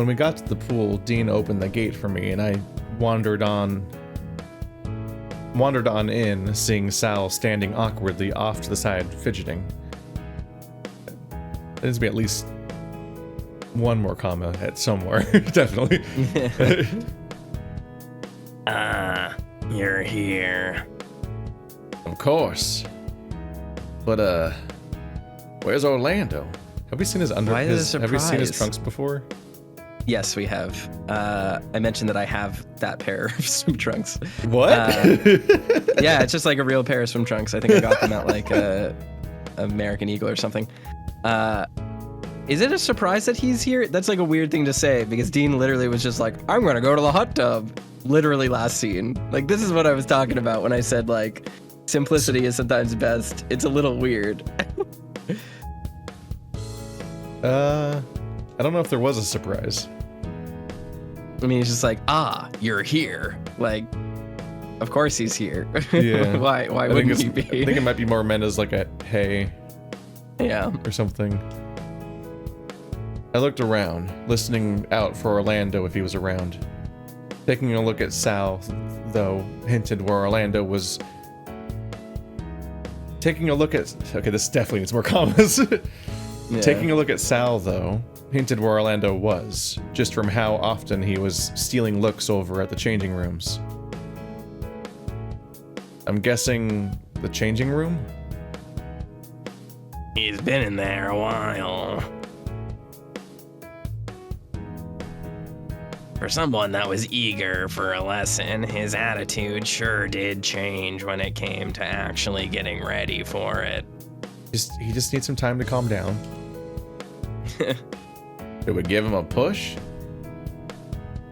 When we got to the pool, Dean opened the gate for me, and I wandered on in, seeing Sal standing awkwardly off to the side, fidgeting. There needs to be at least one more comma at somewhere, definitely. You're here. Of course. But, where's Orlando? Have we seen his Have we seen his trunks before? Yes, we have. I mentioned that I have that pair of swim trunks. What? Yeah, it's just like a real pair of swim trunks. I think I got them at like American Eagle or something. Is it a surprise that he's here? That's like a weird thing to say because Dean literally was just like, I'm gonna go to the hot tub. Literally last scene. Like, this is what I was talking about when I said like simplicity is sometimes best. It's a little weird. I don't know if there was a surprise. I mean, he's just like, you're here. Like, of course he's here. Yeah. Why wouldn't he be? I think it might be more meant as like a hey. Yeah. Or something. I looked around, listening out for Orlando if he was around. Taking a look at Sal, though, hinted where Orlando was. Taking a look at. Okay, this definitely needs more commas. Yeah. Taking a look at Sal, though, hinted where Orlando was, just from how often he was stealing looks over at the changing rooms. I'm guessing the changing room? He's been in there a while. For someone that was eager for a lesson, his attitude sure did change when it came to actually getting ready for it. He just needs some time to calm down. Should we give him a push?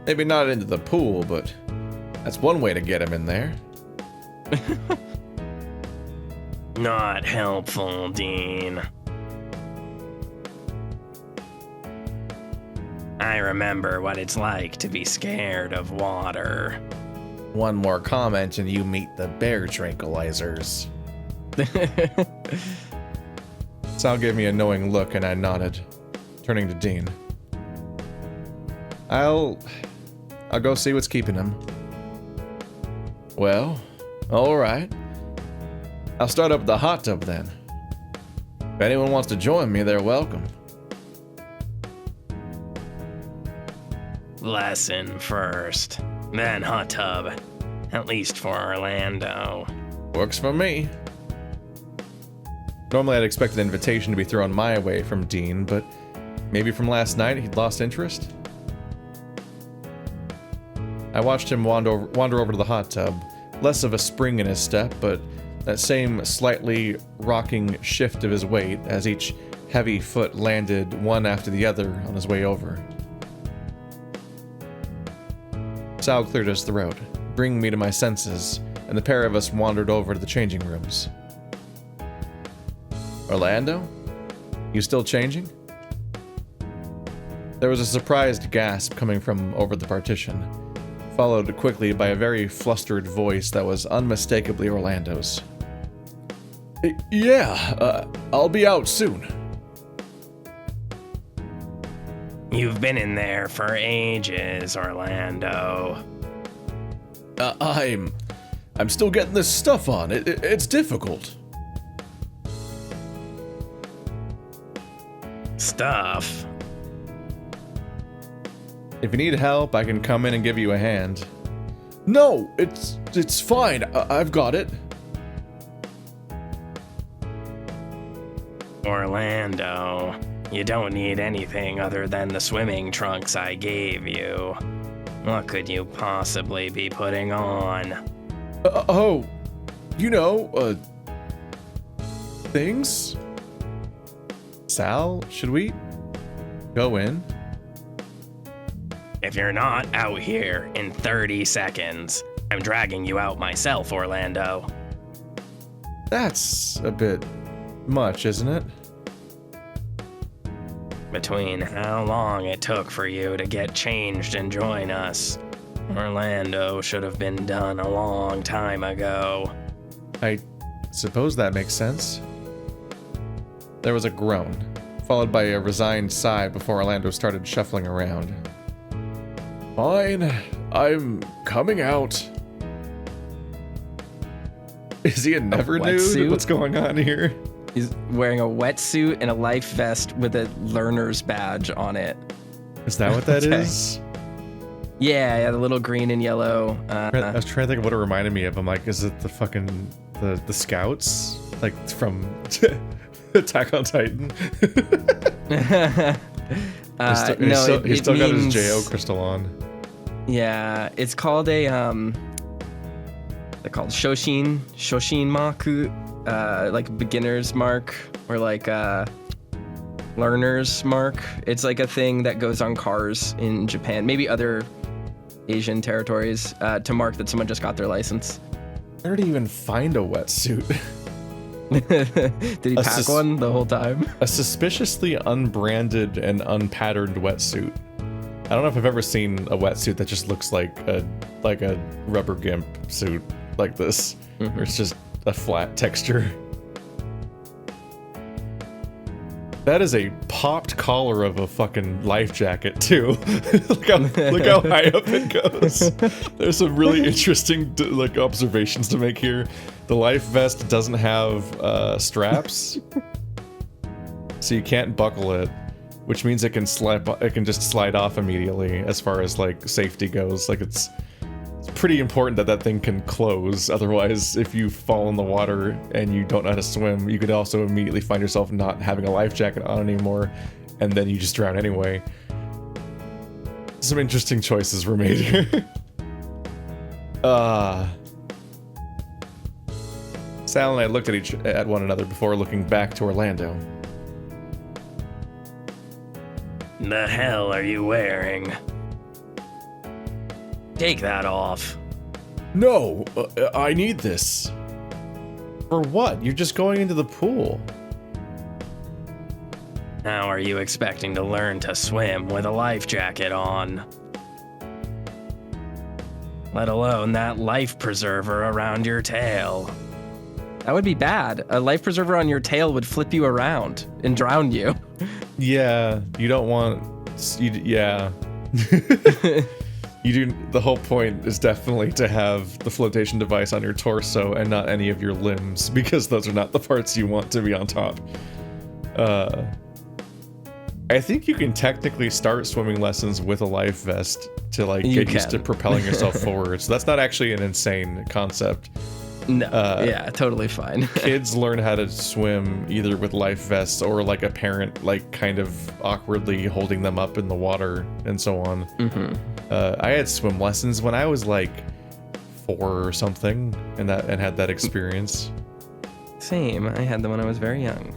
Maybe not into the pool, but that's one way to get him in there. Not helpful, Dean. I remember what it's like to be scared of water. One more comment and you meet the bear tranquilizers. Sal gave me a knowing look and I nodded, turning to Dean. I'll go see what's keeping him. Well, alright. I'll start up the hot tub then. If anyone wants to join me, they're welcome. Lesson first, then hot tub. At least for Orlando. Works for me. Normally I'd expect an invitation to be thrown my way from Dean, but maybe from last night he'd lost interest? I watched him wander over to the hot tub, less of a spring in his step, but that same slightly rocking shift of his weight as each heavy foot landed one after the other on his way over. Sal cleared his throat, bringing me to my senses, and the pair of us wandered over to the changing rooms. Orlando? You still changing? There was a surprised gasp coming from over the partition, followed quickly by a very flustered voice that was unmistakably Orlando's. Yeah, I'll be out soon. You've been in there for ages, Orlando. I'm still getting this stuff on. It's difficult. Stuff. If you need help, I can come in and give you a hand. No, it's fine. I've got it. Orlando, you don't need anything other than the swimming trunks I gave you. What could you possibly be putting on? Things? Sal, should we go in? If you're not out here in 30 seconds, I'm dragging you out myself, Orlando. That's a bit much, isn't it? Between how long it took for you to get changed and join us, Orlando should have been done a long time ago. I suppose that makes sense. There was a groan, followed by a resigned sigh before Orlando started shuffling around, Fine, I'm coming out. Is he a never nude? wetsuit? What's going on here? He's wearing a wetsuit and a life vest with a learner's badge on it. Is that what that Okay. is? Yeah, the little green and yellow. I was trying to think of what it reminded me of. I'm like, is it the fucking the scouts? Like from Attack on Titan? He's still got his JO crystal on. Yeah, it's called a they're called Shoshin Maku, like beginner's mark or like learner's mark. It's like a thing that goes on cars in Japan, maybe other Asian territories, to mark that someone just got their license. I didn't even find a wetsuit. Did he pack one the whole time? A suspiciously unbranded and unpatterned wetsuit. I don't know if I've ever seen a wetsuit that just looks like a rubber gimp suit like this, where it's just a flat texture. That is a popped collar of a fucking life jacket too. look how high up it goes. There's some really interesting like observations to make here. The life vest doesn't have straps, so you can't buckle it, which means it can just slide off immediately as far as like safety goes. Like it's pretty important that thing can close. Otherwise, if you fall in the water and you don't know how to swim, you could also immediately find yourself not having a life jacket on anymore, and then you just drown anyway. Some interesting choices were made here. Sal and I looked at one another before looking back to Orlando. The hell are you wearing? Take that off. No, I need this. For what? You're just going into the pool. How are you expecting to learn to swim with a life jacket on? Let alone that life preserver around your tail. That would be bad. A life preserver on your tail would flip you around and drown you. Yeah, you don't want... yeah. You do. The whole point is definitely to have the flotation device on your torso and not any of your limbs, because those are not the parts you want to be on top. I think you can technically start swimming lessons with a life vest to like get used to propelling yourself forward. So that's not actually an insane concept. No, yeah, totally fine. Kids learn how to swim either with life vests or like a parent like kind of awkwardly holding them up in the water and so on. I had swim lessons when I was like 4 or something, and had that experience. Same. I had them when I was very young.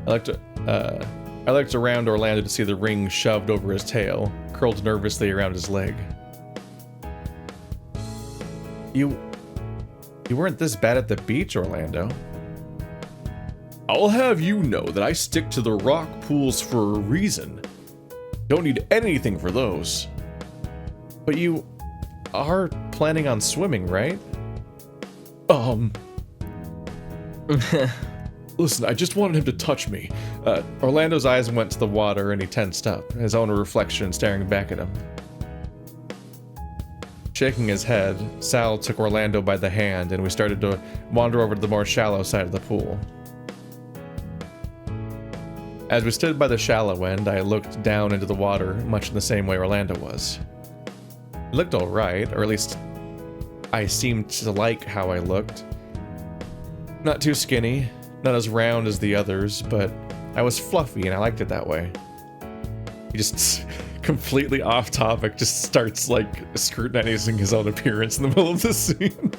I looked around Orlando to see the ring shoved over his tail, curled nervously around his leg. You weren't this bad at the beach, Orlando. I'll have you know that I stick to the rock pools for a reason. Don't need anything for those. But you are planning on swimming, right? Listen, I just wanted him to touch me. Orlando's eyes went to the water and he tensed up, his own reflection staring back at him. Shaking his head, Sal took Orlando by the hand and we started to wander over to the more shallow side of the pool. As we stood by the shallow end, I looked down into the water, much in the same way Orlando was. It looked alright, or at least I seemed to like how I looked. Not too skinny, not as round as the others, but I was fluffy and I liked it that way. He just completely off topic just starts like scrutinizing his own appearance in the middle of the scene.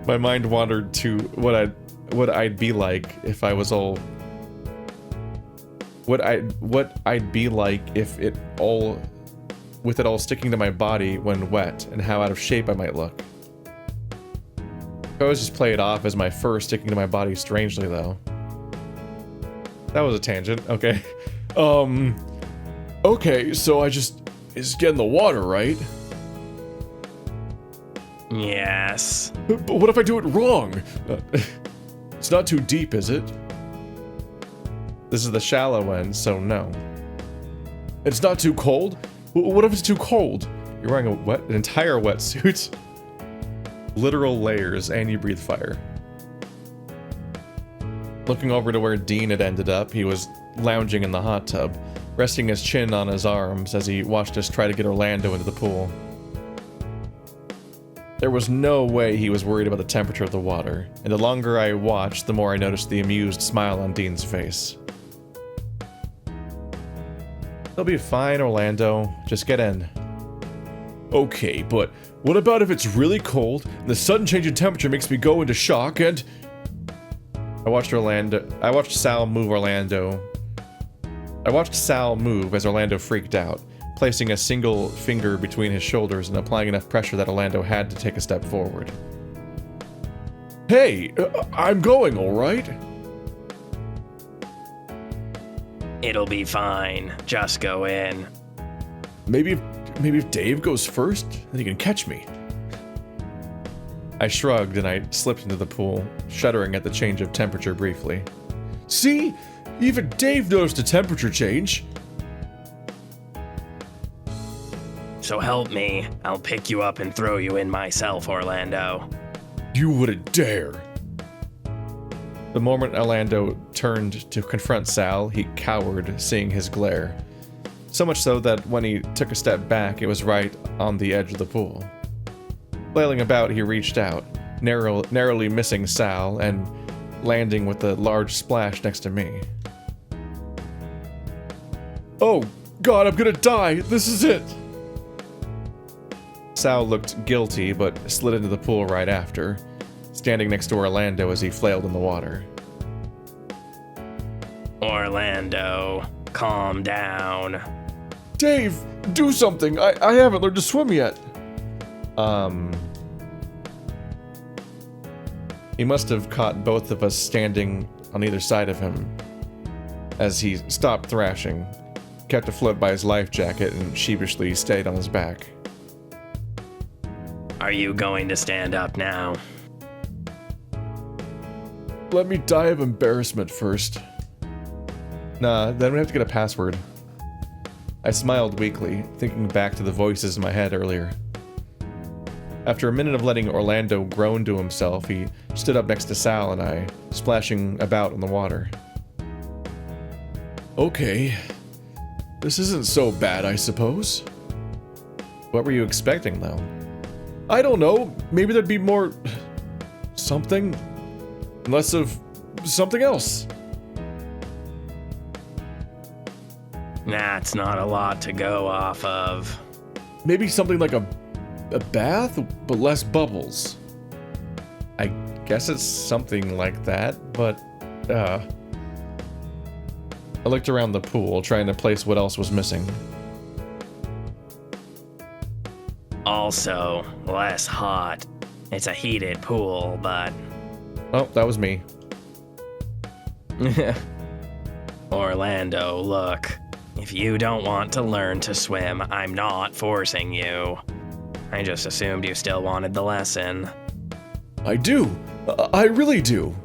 My mind wandered to what I'd be like if I was all what I'd be like if it all sticking to my body when wet, and how out of shape I might look. I always just play it off as my fur sticking to my body strangely, though. That was a tangent. Okay. Okay, so I just get in the water, right? Yes. But what if I do it wrong? It's not too deep, is it? This is the shallow end, so no. It's not too cold? What if it's too cold? You're wearing an entire wetsuit. Literal layers, and you breathe fire. Looking over to where Dean had ended up, he was lounging in the hot tub, resting his chin on his arms as he watched us try to get Orlando into the pool. There was no way he was worried about the temperature of the water, and the longer I watched, the more I noticed the amused smile on Dean's face. They'll be fine, Orlando. Just get in. Okay, but what about if it's really cold, and the sudden change in temperature makes me go into shock, and... I watched Sal move as Orlando freaked out, placing a single finger between his shoulders and applying enough pressure that Orlando had to take a step forward. Hey, I'm going, alright? It'll be fine. Just go in. Maybe if Dave goes first, then he can catch me. I shrugged and I slipped into the pool, shuddering at the change of temperature briefly. See? Even Dave noticed a temperature change. So help me. I'll pick you up and throw you in myself, Orlando. You wouldn't dare. The moment Orlando turned to confront Sal, he cowered, seeing his glare. So much so that when he took a step back, it was right on the edge of the pool. Flailing about, he reached out, narrowly missing Sal and landing with a large splash next to me. Oh, God, I'm gonna die! This is it! Sal looked guilty, but slid into the pool right after, standing next to Orlando as he flailed in the water. Orlando, calm down. Dave, do something! I haven't learned to swim yet! He must have caught both of us standing on either side of him as he stopped thrashing, kept afloat by his life jacket, and sheepishly stayed on his back. Are you going to stand up now? Let me die of embarrassment first. Nah, then we have to get a password. I smiled weakly, thinking back to the voices in my head earlier. After a minute of letting Orlando groan to himself, he stood up next to Sal and I, splashing about in the water. Okay. This isn't so bad, I suppose. What were you expecting, though? I don't know. Maybe there'd be more... something? Less of something else. That's not a lot to go off of. Maybe something like a bath, but less bubbles. I guess it's something like that, but, I looked around the pool, trying to place what else was missing. Also, less hot. It's a heated pool, but... Oh, that was me. Orlando, look. If you don't want to learn to swim, I'm not forcing you. I just assumed you still wanted the lesson. I do. I really do.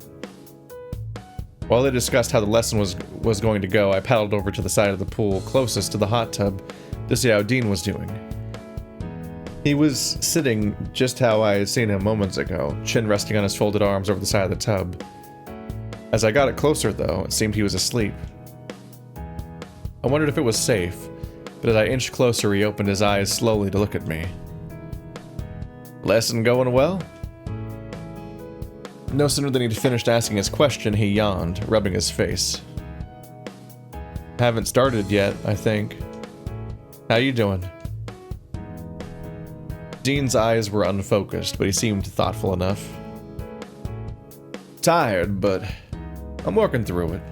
While they discussed how the lesson was going to go, I paddled over to the side of the pool closest to the hot tub to see how Dean was doing. He was sitting just how I had seen him moments ago, chin resting on his folded arms over the side of the tub. As I got it closer, though, it seemed he was asleep. I wondered if it was safe, but as I inched closer, he opened his eyes slowly to look at me. Lesson going well? No sooner than he'd finished asking his question, he yawned, rubbing his face. Haven't started yet, I think. How you doing? Dean's eyes were unfocused, but he seemed thoughtful enough. Tired, but I'm working through it.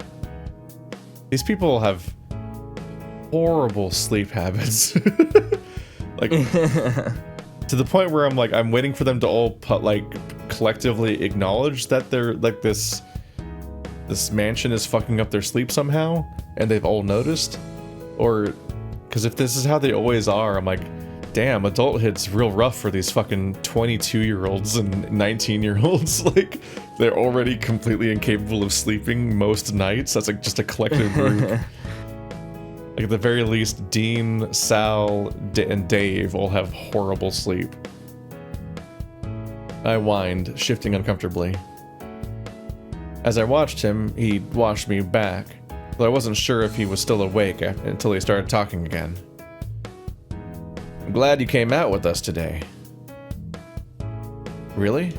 These people have horrible sleep habits. Like, to the point where I'm waiting for them to all collectively acknowledge that they're like this mansion is fucking up their sleep somehow, and they've all noticed. Or, because if this is how they always are, I'm like, damn, adulthood's real rough for these fucking 22-year-olds and 19-year-olds. Like, they're already completely incapable of sleeping most nights. That's like just a collective group. Like, at the very least, Dean, Sal, and Dave all have horrible sleep. I whined, shifting uncomfortably. As I watched him, he watched me back, though I wasn't sure if he was still awake until he started talking again. I'm glad you came out with us today. Really?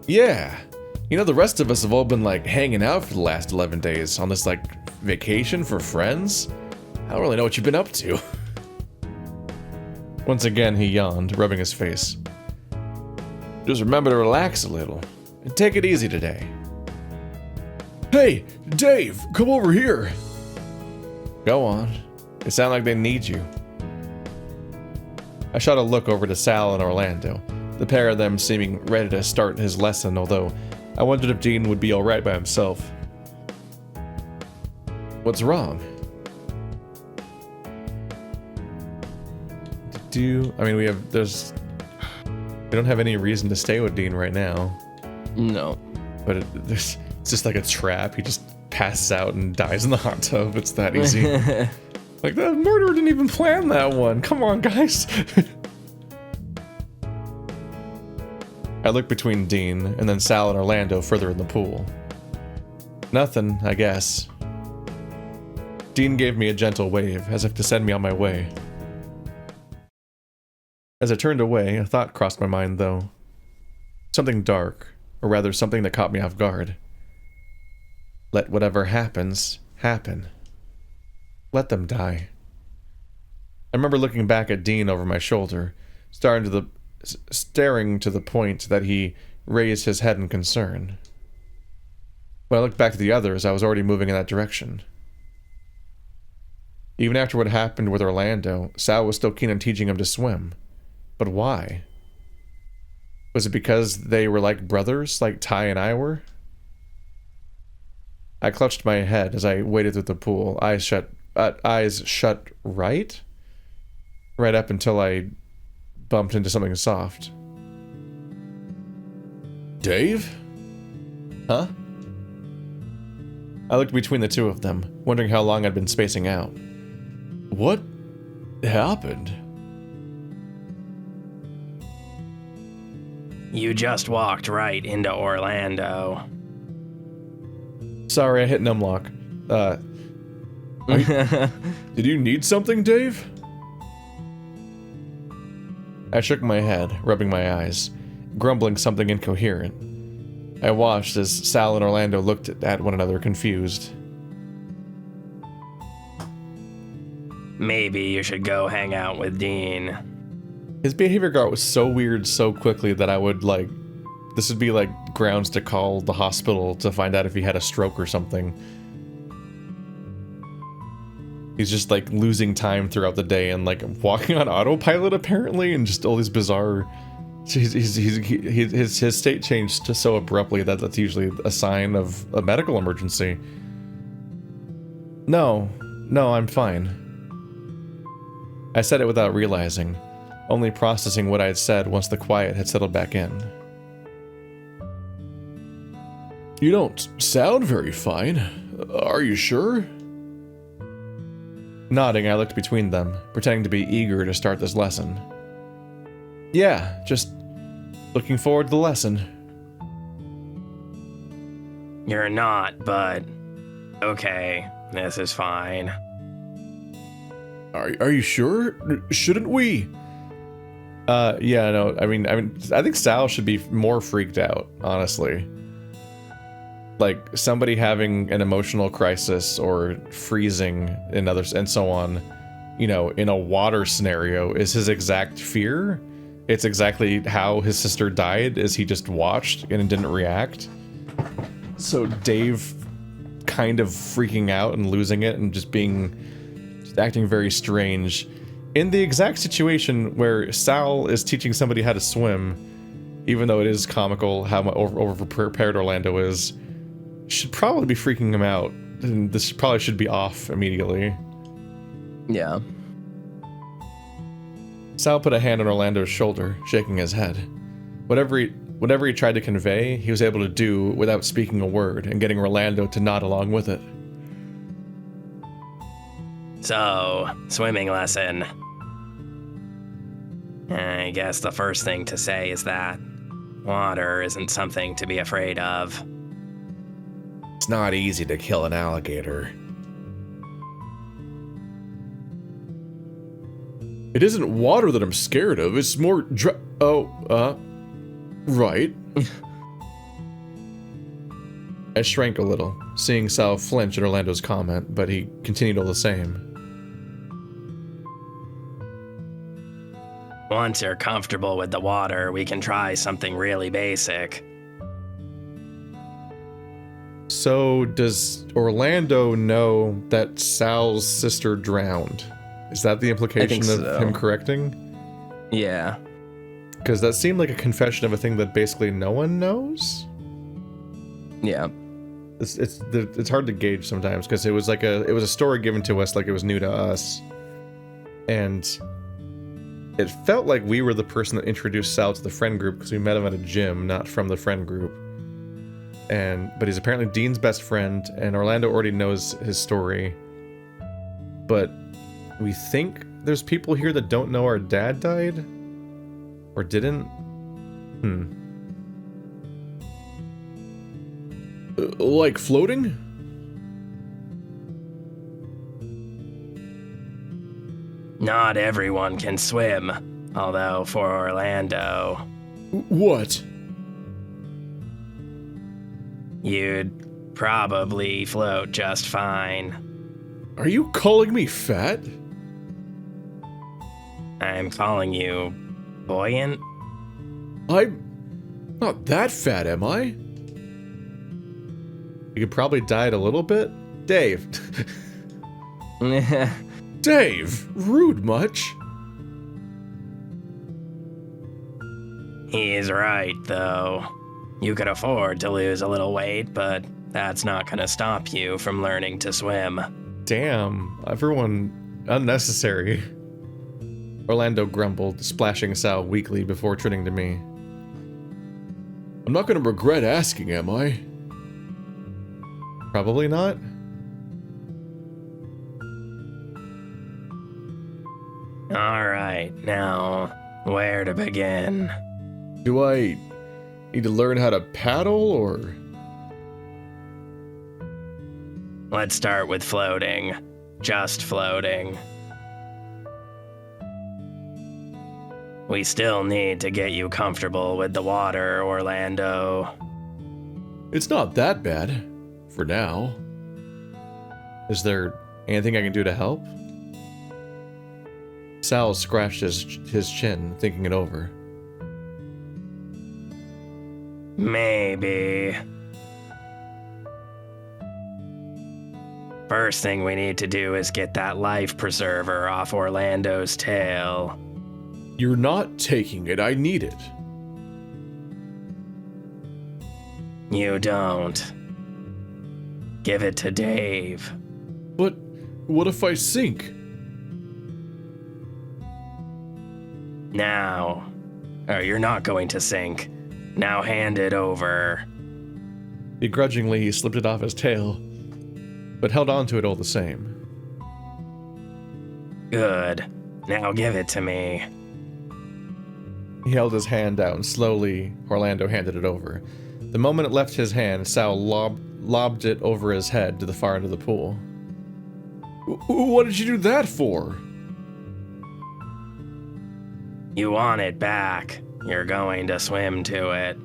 Yeah. You know, the rest of us have all been, like, hanging out for the last 11 days on this, like, vacation for friends. I don't really know what you've been up to. Once again, he yawned, rubbing his face. Just remember to relax a little and take it easy today. Hey, Dave, come over here. Go on. They sound like they need you. I shot a look over to Sal and Orlando, the pair of them seeming ready to start his lesson, although I wondered if Dean would be alright by himself. What's wrong? We don't have any reason to stay with Dean right now. No. But it's just like a trap. He just passes out and dies in the hot tub. It's that easy. Like, the murderer didn't even plan that one. Come on, guys. I looked between Dean and then Sal and Orlando further in the pool. Nothing, I guess. Dean gave me a gentle wave, as if to send me on my way. As I turned away, a thought crossed my mind, though. Something dark, or rather something that caught me off guard. Let whatever happens, happen. Let them die. I remember looking back at Dean over my shoulder, staring to the point that he raised his head in concern. When I looked back to the others, I was already moving in that direction. Even after what happened with Orlando, Sal was still keen on teaching him to swim. But why? Was it because they were like brothers, like Ty and I were? I clutched my head as I waded through the pool, eyes shut right up until I bumped into something soft. Dave? Huh? I looked between the two of them, wondering how long I'd been spacing out. What happened? You just walked right into Orlando. Sorry, I hit numlock. Did you need something, Dave? I shook my head, rubbing my eyes, grumbling something incoherent. I watched as Sal and Orlando looked at one another, confused. Maybe you should go hang out with Dean. His behavior got so weird so quickly that I would, like... This would be, like, grounds to call the hospital to find out if he had a stroke or something. He's just, like, losing time throughout the day and, like, walking on autopilot, apparently, and just all these bizarre... His state changed just so abruptly that that's usually a sign of a medical emergency. No, I'm fine. I said it without realizing, only processing what I had said once the quiet had settled back in. You don't sound very fine. Are you sure? Nodding, I looked between them, pretending to be eager to start this lesson. Yeah, just looking forward to the lesson. You're not, but okay, this is fine. Are you sure? Shouldn't we? Yeah, no, I mean, I think Sal should be more freaked out, honestly. Like, somebody having an emotional crisis or freezing and so on, you know, in a water scenario is his exact fear. It's exactly how his sister died, is he just watched and didn't react. So Dave kind of freaking out and losing it and just acting very strange. In the exact situation where Sal is teaching somebody how to swim, even though it is comical how over-prepared Orlando is, should probably be freaking him out. And this probably should be off immediately. Yeah. Sal put a hand on Orlando's shoulder, shaking his head. Whatever he tried to convey, he was able to do without speaking a word and getting Orlando to nod along with it. So, swimming lesson. I guess the first thing to say is that water isn't something to be afraid of. It's not easy to kill an alligator. It isn't water that I'm scared of, it's more right. I shrank a little, seeing Sal flinch at Orlando's comment, but he continued all the same. Once you're comfortable with the water, we can try something really basic. So, does Orlando know that Sal's sister drowned? Is that the implication of him correcting? Yeah. Because that seemed like a confession of a thing that basically no one knows? Yeah. It's hard to gauge sometimes, because it was a story given to us like it was new to us. And it felt like we were the person that introduced Sal to the friend group because we met him at a gym, not from the friend group. But he's apparently Dean's best friend, and Orlando already knows his story. But we think there's people here that don't know our dad died? Or didn't? Like floating? Not everyone can swim, although for Orlando, What? you'd probably float just fine. Are you calling me fat? I'm calling you buoyant? I'm not that fat, am I? You could probably diet a little bit? Dave. Dave, rude much? He's right, though. You could afford to lose a little weight, but that's not gonna stop you from learning to swim. Damn, everyone unnecessary. Orlando grumbled, splashing Sal weakly before turning to me. I'm not gonna regret asking, am I? Probably not. Alright, now, where to begin? Do I need to learn how to paddle, or? Let's start with floating. Just floating. We still need to get you comfortable with the water, Orlando. It's not that bad. For now. Is there anything I can do to help? Sal scratched his chin, thinking it over. Maybe. First thing we need to do is get that life preserver off Orlando's tail. You're not taking it, I need it. You don't. Give it to Dave. But what if I sink? Now. Or you're not going to sink. Now hand it over. Begrudgingly, he slipped it off his tail, but held on to it all the same. Good. Now give it to me. He held his hand out, and slowly, Orlando handed it over. The moment it left his hand, Sal lobbed it over his head to the far end of the pool. What did you do that for? You want it back. You're going to swim to it.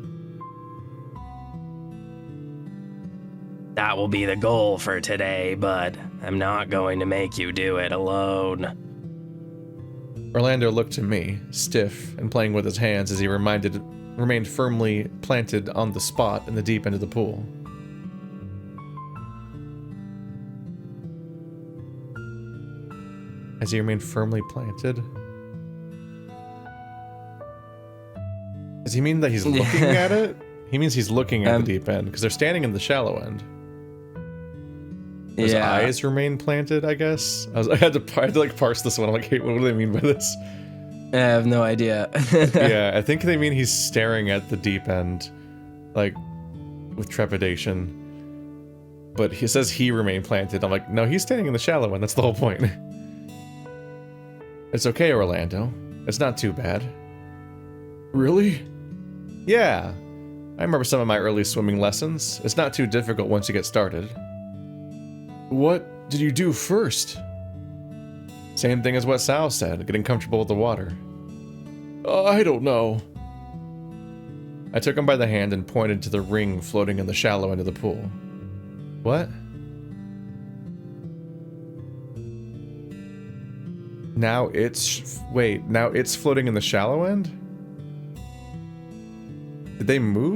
That will be the goal for today, but I'm not going to make you do it alone. Orlando looked to me, stiff and playing with his hands as he remained firmly planted on the spot in the deep end of the pool. As he remained firmly planted? Does he mean that he's looking at it? He means he's looking at the deep end, because they're standing in the shallow end. His eyes remain planted, I guess? I had to like parse this one. I'm like, hey, what do they mean by this? I have no idea. Yeah, I think they mean he's staring at the deep end, like, with trepidation. But he says he remained planted. I'm like, no, he's standing in the shallow end. That's the whole point. It's okay, Orlando. It's not too bad. Really? Yeah. I remember some of my early swimming lessons. It's not too difficult once you get started. What did you do first? Same thing as what Sal said, getting comfortable with the water. I don't know. I took him by the hand and pointed to the ring floating in the shallow end of the pool. What? Now it's... Wait, now it's floating in the shallow end? Did they move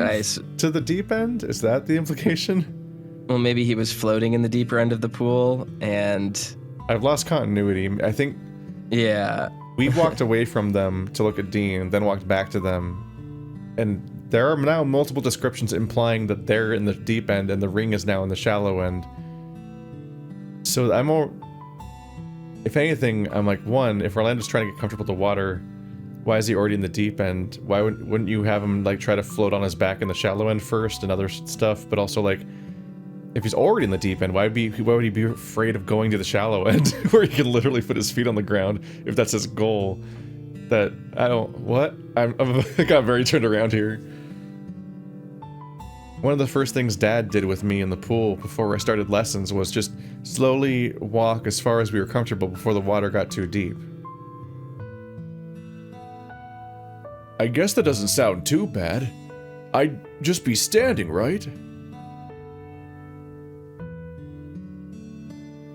to the deep end? Is that the implication? Well, maybe he was floating in the deeper end of the pool, and... I've lost continuity. I think... Yeah. We walked away from them to look at Dean, then walked back to them, and there are now multiple descriptions implying that they're in the deep end and the ring is now in the shallow end. So I'm more... If anything, I'm like, one, if Orlando's trying to get comfortable with the water, why is he already in the deep end? Why wouldn't you have him, like, try to float on his back in the shallow end first and other stuff? But also, like, if he's already in the deep end, why would he be afraid of going to the shallow end where he can literally put his feet on the ground if that's his goal? That, I don't... What? I got very turned around here. One of the first things Dad did with me in the pool before I started lessons was just slowly walk as far as we were comfortable before the water got too deep. I guess that doesn't sound too bad. I'd just be standing, right?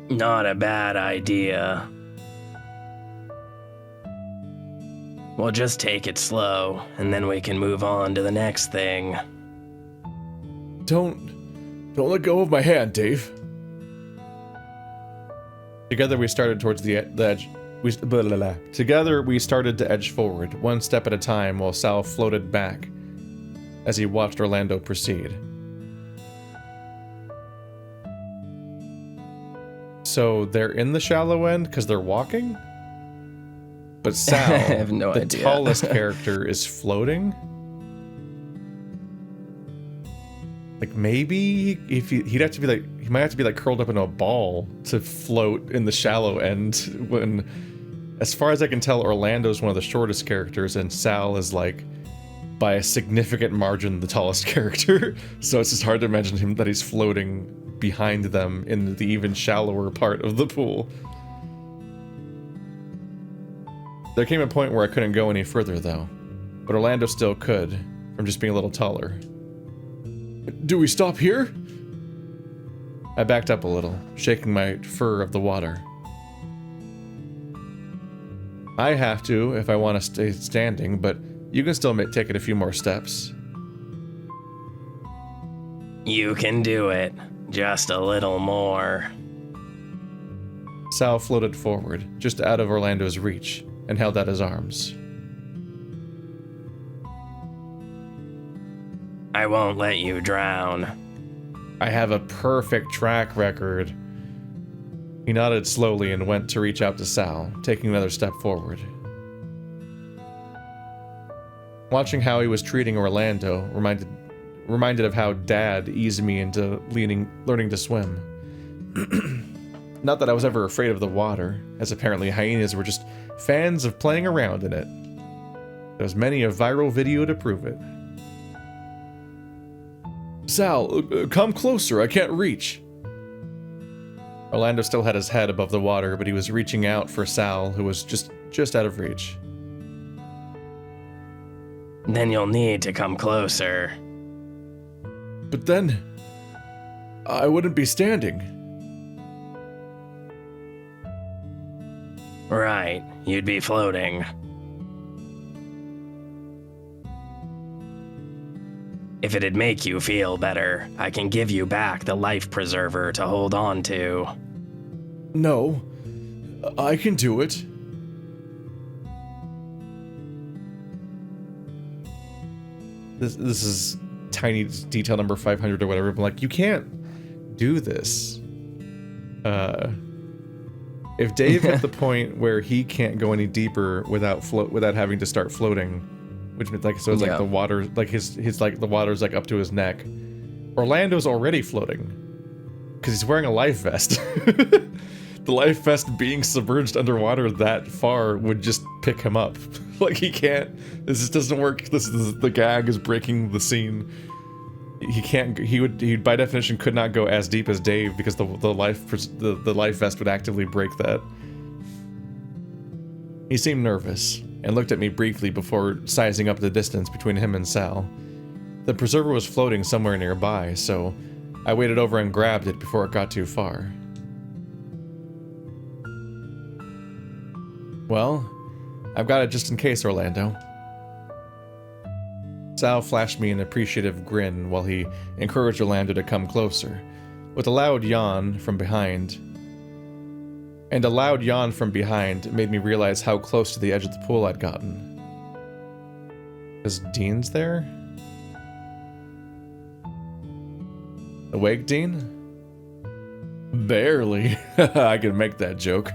Not a bad idea. We'll just take it slow, and then we can move on to the next thing. Don't let go of my hand, Dave. Together we started towards the edge. Together we started to edge forward, one step at a time, while Sal floated back as he watched Orlando proceed. So they're in the shallow end because they're walking? But Sal, I have no the idea. tallest character, is floating? Like, maybe if he'd have to be like, he might have to be like curled up in a ball to float in the shallow end when, as far as I can tell, Orlando's one of the shortest characters and Sal is like by a significant margin the tallest character. So it's just hard to imagine him that he's floating behind them in the even shallower part of the pool. There came a point where I couldn't go any further though, but Orlando still could from just being a little taller. Do we stop here? I backed up a little, shaking my fur of the water. I have to if I want to stay standing, but you can still take it a few more steps. You can do it. Just a little more. Sal floated forward, just out of Orlando's reach, and held out his arms. I won't let you drown. I have a perfect track record. He nodded slowly and went to reach out to Sal, taking another step forward. Watching how he was treating Orlando reminded of how Dad eased me into learning to swim. Not that I was ever afraid of the water, as apparently hyenas were just fans of playing around in it. There's many a viral video to prove it. Sal, come closer, I can't reach. Orlando still had his head above the water, but he was reaching out for Sal, who was just out of reach. Then you'll need to come closer. But then, I wouldn't be standing. Right, you'd be floating. If it'd make you feel better, I can give you back the life preserver to hold on to. No, I can do it. This is tiny detail number 500 or whatever, but like, you can't do this. If Dave hit the point where he can't go any deeper without having to start floating, which means like, so it's like the water, like his like the water's like up to his neck. Orlando's already floating because he's wearing a life vest. the life vest being submerged underwater that far would just pick him up. Like, he can't. This just doesn't work. The gag is breaking the scene. He can't. He by definition could not go as deep as Dave because the life vest would actively break that. He seemed nervous and looked at me briefly before sizing up the distance between him and Sal. The preserver was floating somewhere nearby, so I waded over and grabbed it before it got too far. Well, I've got it just in case, Orlando. Sal flashed me an appreciative grin while he encouraged Orlando to come closer, with a loud yawn from behind. And a loud yawn from behind made me realize how close to the edge of the pool I'd gotten. Is Dean's there? Awake, Dean? Barely. I could make that joke.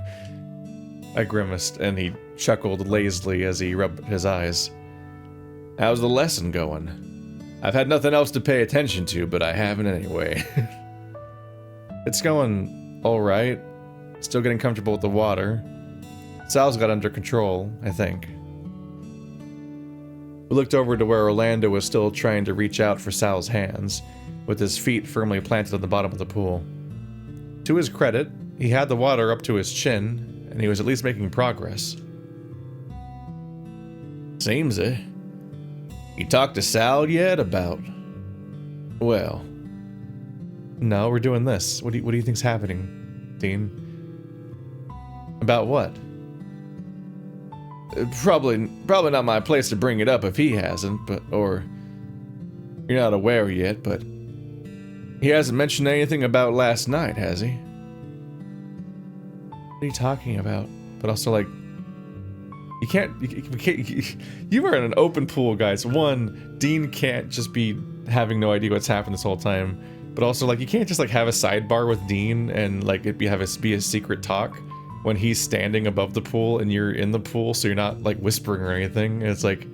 I grimaced, and he chuckled lazily as he rubbed his eyes. How's the lesson going? I've had nothing else to pay attention to, but I haven't anyway. It's going alright. Still getting comfortable with the water. Sal's got under control, I think. We looked over to where Orlando was still trying to reach out for Sal's hands, with his feet firmly planted on the bottom of the pool. To his credit, he had the water up to his chin, and he was at least making progress. Seems it. You talked to Sal yet about... Well... No, we're doing this. What do you think's happening, Dean? About what? Probably not my place to bring it up if he hasn't, but... Or... You're not aware yet, but... He hasn't mentioned anything about last night, has he? What are you talking about? But also, like... You can't, you are in an open pool, guys. One, Dean can't just be having no idea what's happened this whole time. But also, like, you can't just, like, have a sidebar with Dean and, like, be a secret talk when he's standing above the pool and you're in the pool, so you're not, like, whispering or anything. It's like,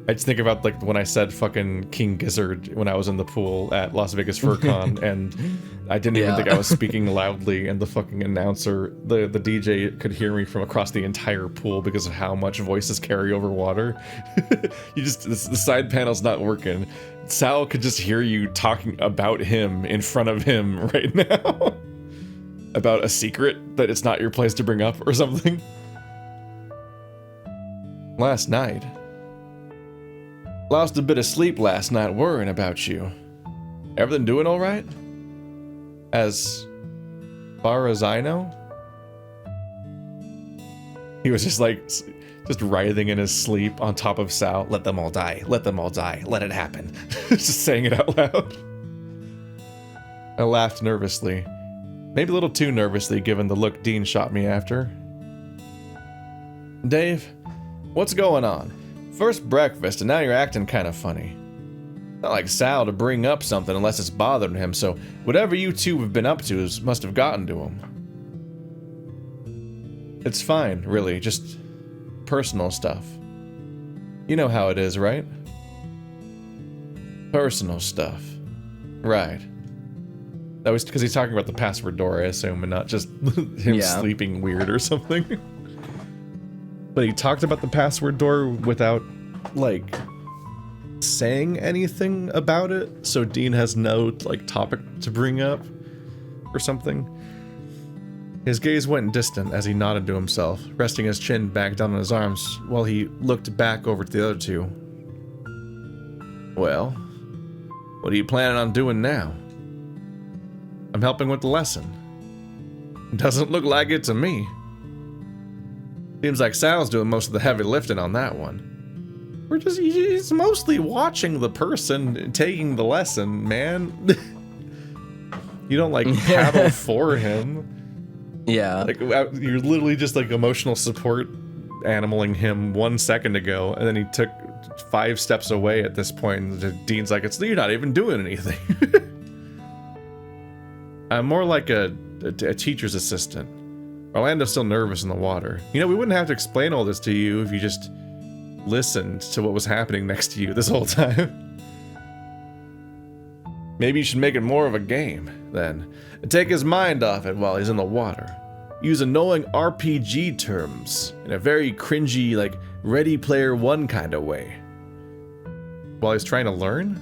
I just think about, like, when I said fucking King Gizzard when I was in the pool at Las Vegas FurCon, and I didn't even think I was speaking loudly, and the fucking announcer, the DJ could hear me from across the entire pool because of how much voices carry over water. The side panel's not working. Sal could just hear you talking about him in front of him right now. About a secret that it's not your place to bring up or something. Last night. Lost a bit of sleep last night worrying about you. Everything doing alright? As far as I know? He was just like, just writhing in his sleep on top of Sal. Let them all die. Let them all die. Let it happen. Just saying it out loud. I laughed nervously. Maybe a little too nervously given the look Dean shot me after. Dave, what's going on? First breakfast, and now you're acting kind of funny. Not like Sal to bring up something unless it's bothering him, so whatever you two have been up to must have gotten to him. It's fine, really, just personal stuff. You know how it is, right? Personal stuff. Right. That was because he's talking about the password door, I assume, and not just him sleeping weird or something. But he talked about the password door without, like, saying anything about it, so Dean has no, like, topic to bring up or something. His gaze went distant as he nodded to himself, resting his chin back down on his arms while he looked back over to the other two. Well, what are you planning on doing now? I'm helping with the lesson. Doesn't look like it to me. Seems like Sal's doing most of the heavy lifting on that one. He's mostly watching the person taking the lesson, man. You don't, like, paddle for him. Yeah. Like, you're literally just, like, emotional support animaling him 1 second ago, and then he took 5 steps away at this point, and Dean's like, you're not even doing anything. I'm more like a teacher's assistant. Orlando's still nervous in the water. You know, we wouldn't have to explain all this to you if you just listened to what was happening next to you this whole time. Maybe you should make it more of a game, then. And take his mind off it while he's in the water. use annoying RPG terms in a very cringy, like, Ready Player One kind of way. While he's trying to learn?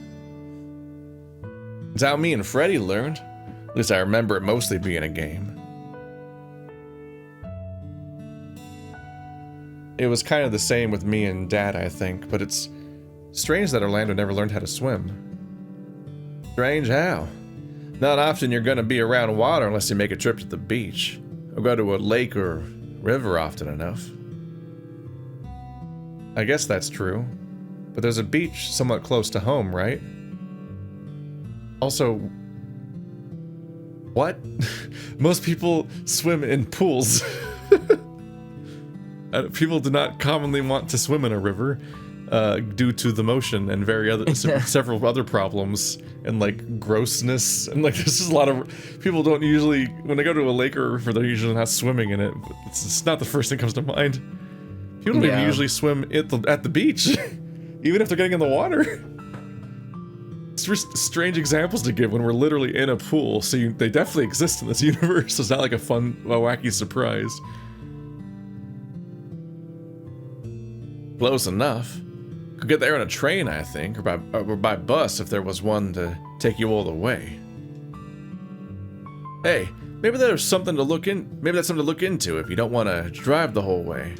It's how me and Freddy learned. At least I remember it mostly being a game. It was kind of the same with me and Dad, I think, but it's strange that Orlando never learned how to swim. Strange how? Not often you're gonna be around water unless you make a trip to the beach, or go to a lake or river often enough. I guess that's true, but there's a beach somewhat close to home, right? Also, what? Most people swim in pools. People do not commonly want to swim in a river due to the motion and several other problems and like grossness and like there's just a lot of people don't usually when they go to a lake or river they're usually not swimming in it. It's not the first thing that comes to mind. People don't even usually swim at the beach, even if they're getting in the water. It's just strange examples to give when we're literally in a pool. So they definitely exist in this universe. So it's not like a wacky surprise. Close enough. Could get there on a train, I think, or by bus if there was one to take you all the way. Hey, maybe there's something to look in. Maybe that's something to look into if you don't want to drive the whole way.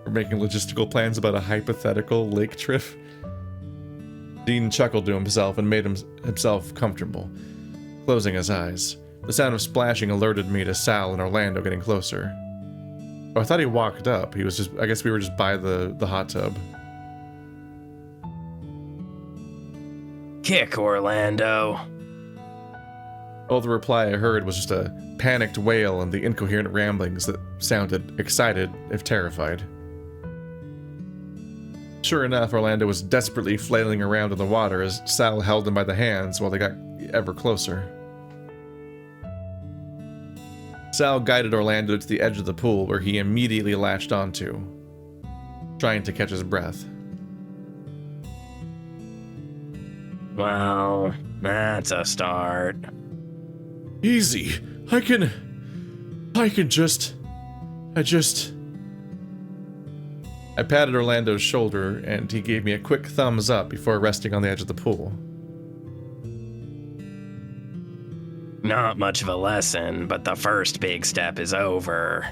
We're making logistical plans about a hypothetical lake trip. Dean chuckled to himself and made himself comfortable, closing his eyes. The sound of splashing alerted me to Sal and Orlando getting closer. Oh, I thought he walked up. He was I guess we were just by the hot tub. Kick, Orlando. All the reply I heard was just a panicked wail and the incoherent ramblings that sounded excited, if terrified. Sure enough, Orlando was desperately flailing around in the water as Sal held him by the hands while they got ever closer. Sal guided Orlando to the edge of the pool where he immediately latched onto, trying to catch his breath. Well, that's a start. Easy. I patted Orlando's shoulder and he gave me a quick thumbs up before resting on the edge of the pool. Not much of a lesson, but the first big step is over.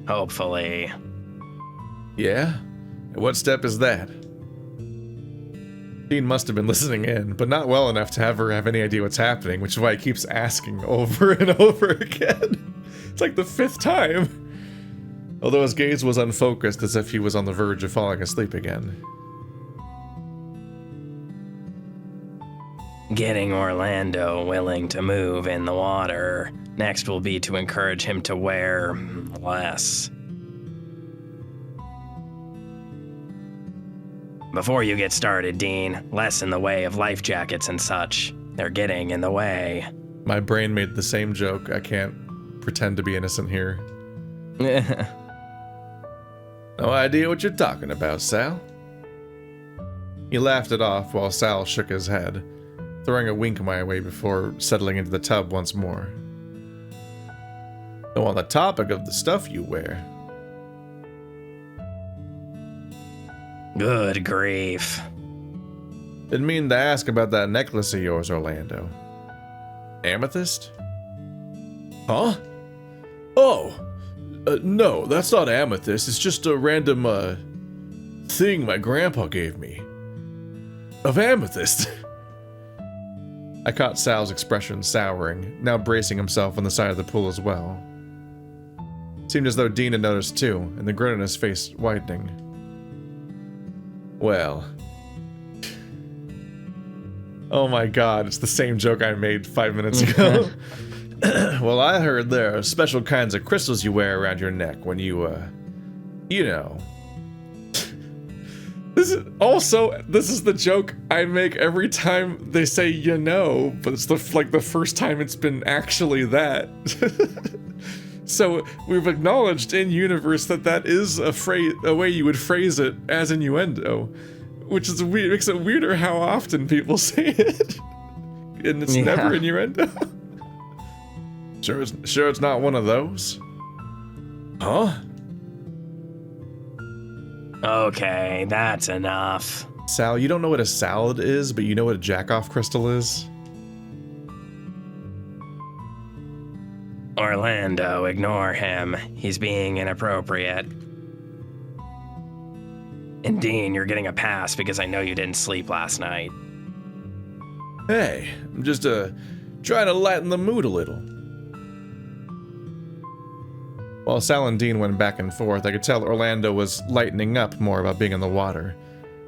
Hopefully. Yeah? What step is that? Dean must have been listening in, but not well enough to ever have any idea what's happening, which is why he keeps asking over and over again. It's like the 5th time. Although his gaze was unfocused, as if he was on the verge of falling asleep again. Getting Orlando willing to move in the water. Next will be to encourage him to wear less. Before you get started, Dean, less in the way of life jackets and such. They're getting in the way. My brain made the same joke. I can't pretend to be innocent here. No idea what you're talking about, Sal. He laughed it off while Sal shook his head, throwing a wink my way before settling into the tub once more. So on the topic of the stuff you wear. Good grief. Didn't mean to ask about that necklace of yours, Orlando. Amethyst? Huh? Oh! No, that's not amethyst. It's just a random, thing my grandpa gave me. Of amethyst. I caught Sal's expression souring, now bracing himself on the side of the pool as well. It seemed as though Dean had noticed too, and the grin on his face widening. Well. Oh my god, it's the same joke I made 5 minutes ago. Well, I heard there are special kinds of crystals you wear around your neck when you, you know. This is the joke I make every time they say you know, but it's the first time it's been actually that. So we've acknowledged in universe that is a way you would phrase it as innuendo, which is weird. It makes it weirder how often people say it. and it's never innuendo. Sure it's not one of those? Huh? Okay, that's enough. Sal, you don't know what a salad is, but you know what a jack-off crystal is? Orlando, ignore him. He's being inappropriate. And Dean, you're getting a pass because I know you didn't sleep last night. Hey, I'm just trying to lighten the mood a little. While Sal and Dean went back and forth, I could tell Orlando was lightening up more about being in the water.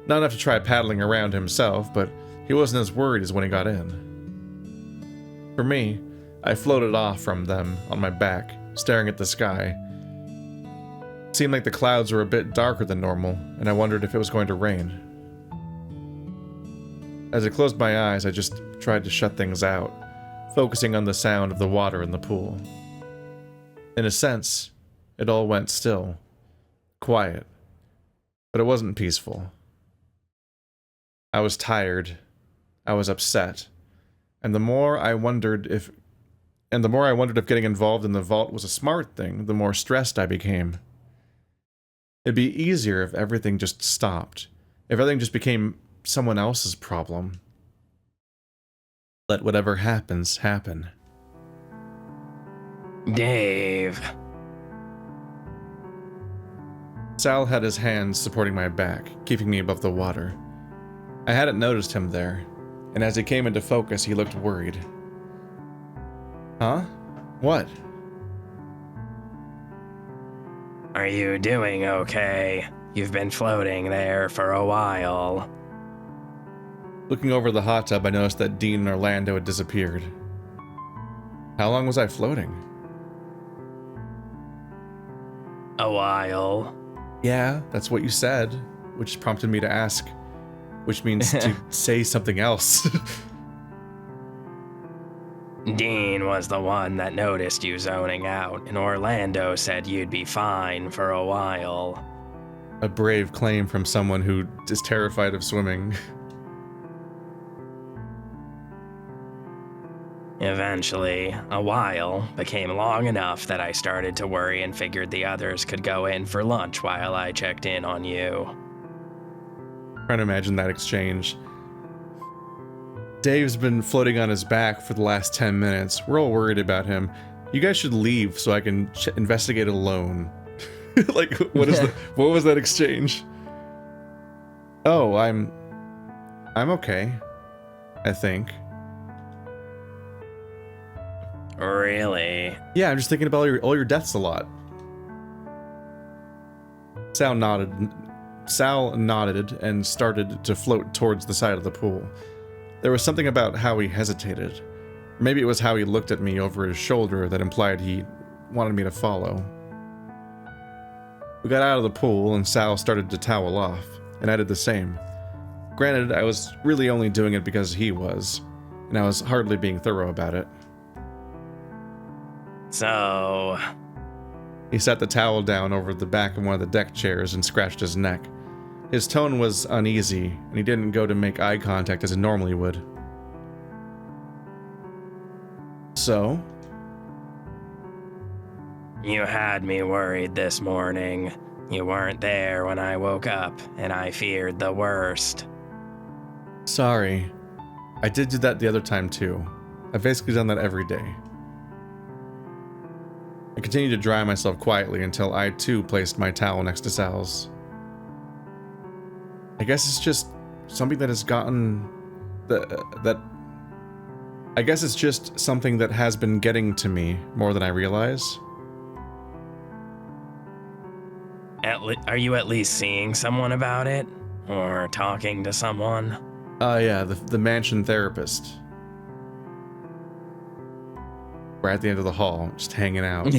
Not enough to try paddling around himself, but he wasn't as worried as when he got in. For me, I floated off from them on my back, staring at the sky. It seemed like the clouds were a bit darker than normal, and I wondered if it was going to rain. As I closed my eyes, I just tried to shut things out, focusing on the sound of the water in the pool. In a sense, it all went still, quiet, but it wasn't peaceful. I was tired, I was upset, and the more I wondered if getting involved in the vault was a smart thing, the more stressed I became. It'd be easier if everything just stopped, if everything just became someone else's problem. Let whatever happens, happen. Dave. Sal had his hands supporting my back, keeping me above the water. I hadn't noticed him there, and as he came into focus, he looked worried. Huh? What? Are you doing okay? You've been floating there for a while. Looking over the hot tub, I noticed that Dean and Orlando had disappeared. How long was I floating? A while. Yeah, that's what you said, which prompted me to ask, which means to say something else. Dean was the one that noticed you zoning out, and Orlando said you'd be fine for a while. A brave claim from someone who is terrified of swimming. Eventually, a while became long enough that I started to worry and figured the others could go in for lunch while I checked in on you. Trying to imagine that exchange. Dave's been floating on his back for the last 10 minutes. We're all worried about him. You guys should leave so I can investigate alone. Like, what was that exchange? Oh, I'm okay, I think. Really? Yeah, I'm just thinking about all your deaths a lot. Sal nodded and started to float towards the side of the pool. There was something about how he hesitated. Maybe it was how he looked at me over his shoulder that implied he wanted me to follow. We got out of the pool and Sal started to towel off, and I did the same. Granted, I was really only doing it because he was, and I was hardly being thorough about it. So... He sat the towel down over the back of one of the deck chairs and scratched his neck. His tone was uneasy, and he didn't go to make eye contact as he normally would. So? You had me worried this morning. You weren't there when I woke up, and I feared the worst. Sorry. I did do that the other time too. I've basically done that every day. I continued to dry myself quietly until I too placed my towel next to Sal's. I guess it's just something that has gotten... I guess it's just something that has been getting to me more than I realize. Are you at least seeing someone about it? Or talking to someone? Yeah, the mansion therapist. We're at the end of the hall, just hanging out.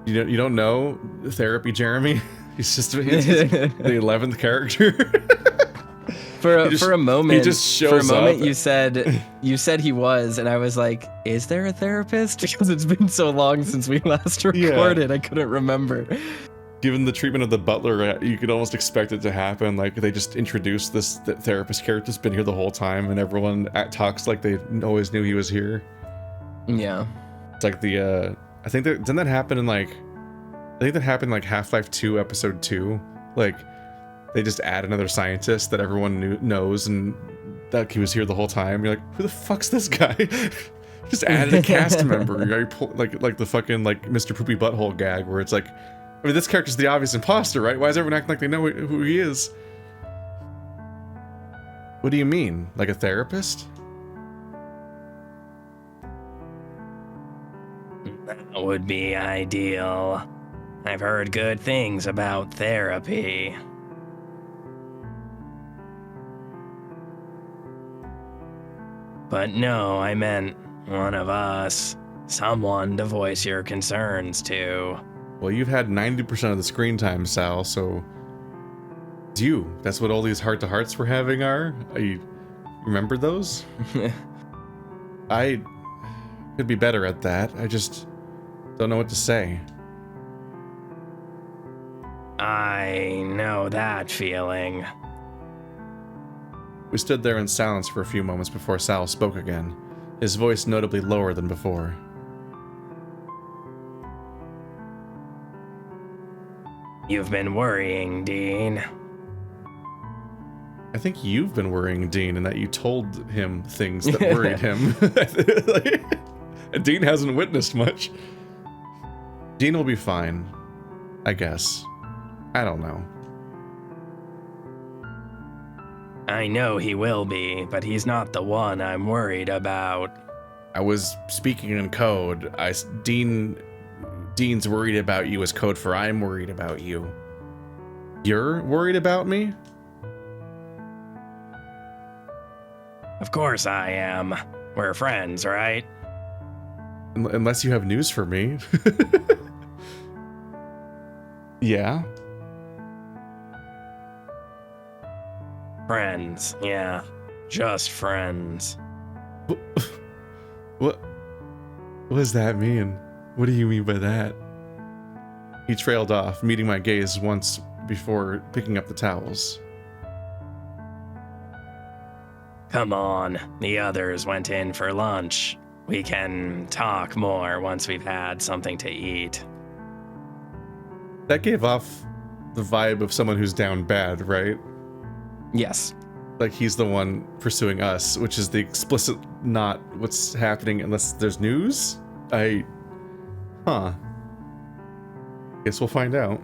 You don't know therapy, Jeremy? He's the 11th character. For a moment, he just shows up. you said he was, and I was like, is there a therapist? Because it's been so long since we last recorded, I couldn't remember. Given the treatment of the butler, you could almost expect it to happen. Like, they just introduced this therapist character that's been here the whole time, and everyone talks like they always knew he was here. Yeah. It's like the, I think that, didn't that happen in like, I think that happened in like Half-Life 2, Episode 2. Like, they just add another scientist that everyone knows, and that he was here the whole time. You're like, who the fuck's this guy? Just added a cast member. Like the fucking, like, Mr. Poopy Butthole gag, where it's like, I mean, this character's the obvious imposter, right? Why is everyone acting like they know who he is? What do you mean? Like a therapist? That would be ideal. I've heard good things about therapy. But no, I meant one of us. Someone to voice your concerns to. Well, you've had 90% of the screen time, Sal, so it's you. That's what all these heart-to-hearts we're having are? You remember those? I could be better at that. I just don't know what to say. I know that feeling. We stood there in silence for a few moments before Sal spoke again, his voice notably lower than before. You've been worrying, Dean. I think you've been worrying Dean in that you told him things that worried him. Dean hasn't witnessed much. Dean will be fine, I guess. I don't know. I know he will be, but he's not the one I'm worried about. I was speaking in code. Dean's worried about you as code for I'm worried about you. You're worried about me? Of course I am. We're friends, right? Unless you have news for me. Yeah? Friends, yeah. Just friends. What does that mean? What do you mean by that? He trailed off, meeting my gaze once before picking up the towels. Come on, the others went in for lunch. We can talk more once we've had something to eat. That gave off the vibe of someone who's down bad, right? Yes. Like he's the one pursuing us, which is the explicit not what's happening unless there's news? Huh. Guess we'll find out.